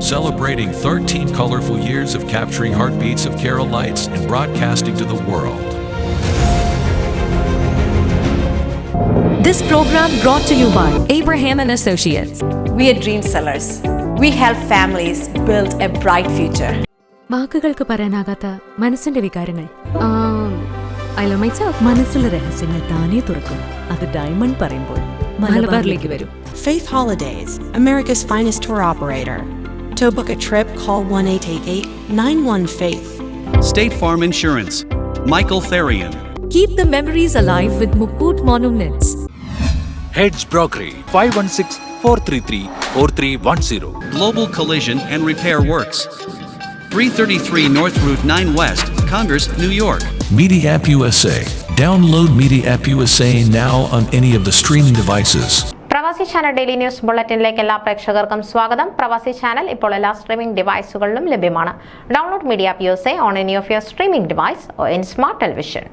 celebrating 13 colorful years of capturing heartbeats of Kerala lights and broadcasting to the world. This program brought to you by Abraham and Associates. We are dream sellers. We help families build a bright future. വാക്കുകൾക്ക് പറയാനാകാത്ത മനസ്സിന്റെ വികാരങ്ങൾ. I love myself. മനസ്സിലെ രഹസ്യങ്ങൾ താനേ തുറക്കും. അത് diamond പറയുമ്പോൾ മലബാറിലേക്ക് വരും. Faith Holidays, America's finest tour operator. To book a trip, call 1-888-91-FAITH. State Farm Insurance, Michael Therian. Keep the memories alive with Mukut Monuments. Heads Brokery 516-433-4310. Global Collision and Repair Works, 333 North Route 9 West, Congress, New York. Media App USA. Download Media App USA now on any of the streaming devices. പ്രവാസി channel daily news ബുള്ളറ്റിനിലേക്ക് എല്ലാ പ്രേക്ഷകർക്കും സ്വാഗതം. പ്രവാസി channel ഇപ്പോൾ എല്ലാ streaming ഡിവൈസുകളിലും ലഭ്യമാണ്. Download media app USA on any of your streaming device or in smart television.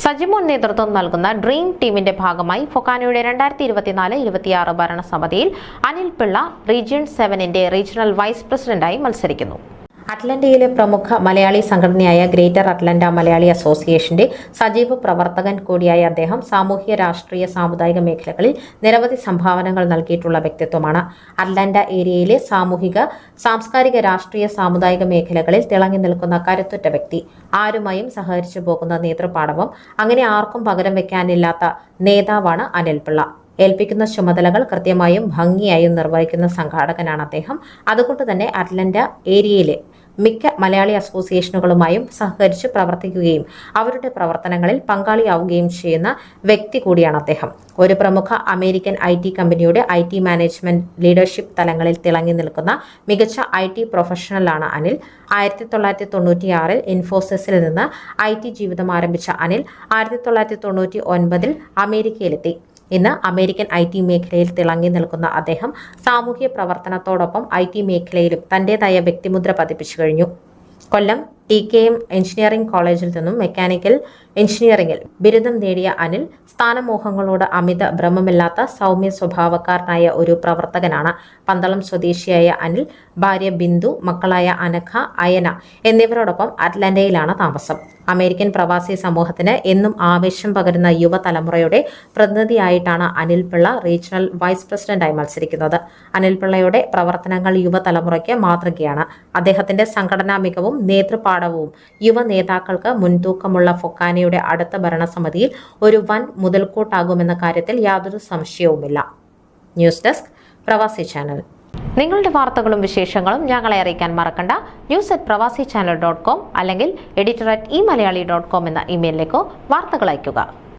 Sajimon നേതൃത്വം നൽകുന്ന ഡ്രീം ടീമിന്റെ ഭാഗമായി ഫൊക്കാനയുടെ 2024-26 ഭരണസമിതിയിൽ അനിൽ പിള്ള റീജിയൺ 7ന്റെ റീജിയണൽ വൈസ് പ്രസിഡന്റായി മത്സരിക്കുന്നു. അറ്റ്ലന്റയിലെ പ്രമുഖ മലയാളി സംഘടനയായ ഗ്രേറ്റർ അറ്റ്ലന്റ മലയാളി അസോസിയേഷന്റെ സജീവ പ്രവർത്തകൻ കൂടിയായ അദ്ദേഹം സാമൂഹ്യ രാഷ്ട്രീയ സാമുദായിക മേഖലകളിൽ നിരവധി സംഭാവനകൾ നൽകിയിട്ടുള്ള വ്യക്തിത്വമാണ്. അറ്റ്ലന്റ ഏരിയയിലെ സാമൂഹിക സാംസ്കാരിക രാഷ്ട്രീയ സാമുദായിക മേഖലകളിൽ തിളങ്ങി നിൽക്കുന്ന കരുത്തുറ്റ വ്യക്തി. ആരുമായും സഹകരിച്ചു പോകുന്ന നേതൃപാടവം, അങ്ങനെ ആർക്കും പകരം വെക്കാനില്ലാത്ത നേതാവാണ് അനിൽ പിള്ള. ഏൽപ്പിക്കുന്ന ചുമതലകൾ കൃത്യമായും ഭംഗിയായും നിർവഹിക്കുന്ന സംഘാടകനാണ് അദ്ദേഹം. അതുകൊണ്ട് തന്നെ അറ്റ്ലന്റ ഏരിയയിലെ മിക്ക മലയാളി അസോസിയേഷനുകളുമായും സഹകരിച്ച് പ്രവർത്തിക്കുകയും അവരുടെ പ്രവർത്തനങ്ങളിൽ പങ്കാളിയാവുകയും ചെയ്യുന്ന വ്യക്തി കൂടിയാണ് അദ്ദേഹം. ഒരു പ്രമുഖ അമേരിക്കൻ IT കമ്പനിയുടെ IT മാനേജ്മെന്റ് ലീഡർഷിപ്പ് തലങ്ങളിൽ തിളങ്ങി നിൽക്കുന്ന മികച്ച IT പ്രൊഫഷണലാണ് അനിൽ. 1996 ഇൻഫോസിസിൽ നിന്ന് IT ജീവിതം ആരംഭിച്ച അനിൽ 1999 അമേരിക്കയിലെത്തി. ഇന്ന് അമേരിക്കൻ IT മേഖലയിൽ തിളങ്ങി നിൽക്കുന്ന അദ്ദേഹം സാമൂഹ്യ പ്രവർത്തനത്തോടൊപ്പം IT മേഖലയിലും തന്റേതായ വ്യക്തിമുദ്ര പതിപ്പിച്ചു കഴിഞ്ഞു. കൊല്ലം TKM എഞ്ചിനീയറിംഗ് കോളേജിൽ നിന്നും മെക്കാനിക്കൽ എഞ്ചിനീയറിംഗിൽ ബിരുദം നേടിയ അനിൽ സ്ഥാനമോഹങ്ങളോട് അമിത ഭ്രമമില്ലാത്ത സൗമ്യ സ്വഭാവക്കാരനായ ഒരു പ്രവർത്തകനാണ്. പന്തളം സ്വദേശിയായ അനിൽ ഭാര്യ ബിന്ദു, മക്കളായ അനഘ, അയന എന്നിവരോടൊപ്പം അറ്റ്ലന്റയിലാണ് താമസം. അമേരിക്കൻ പ്രവാസി സമൂഹത്തിന് എന്നും ആവേശം പകരുന്ന യുവതലമുറയുടെ പ്രതിനിധിയായിട്ടാണ് അനിൽ പിള്ള റീജിയണൽ വൈസ് പ്രസിഡന്റായി മത്സരിക്കുന്നത്. അനിൽ പിള്ളയുടെ പ്രവർത്തനങ്ങൾ യുവതലമുറയ്ക്ക് മാതൃകയാണ്. അദ്ദേഹത്തിന്റെ സംഘടനാ മികവും നേതൃപാടവവും യുവ നേതാക്കൾക്ക് മുൻതൂക്കമുള്ള ഫൊക്കാനയുടെ അടുത്ത ഭരണസമിതിയിൽ ഒരു വൻ മുതൽക്കൂട്ടാകുമെന്ന കാര്യത്തിൽ യാതൊരു സംശയവുമില്ല. ന്യൂസ് ഡെസ്ക് പ്രവാസി ചാനൽ. നിങ്ങളുടെ വാർത്തകളും വിശേഷങ്ങളും ഞങ്ങളെ അറിയിക്കാൻ മറക്കണ്ട. news@pravasichannel.com അല്ലെങ്കിൽ editor@eMalayali.com എന്ന ഇമെയിലിലേക്കോ വാർത്തകൾ അയയ്ക്കുക.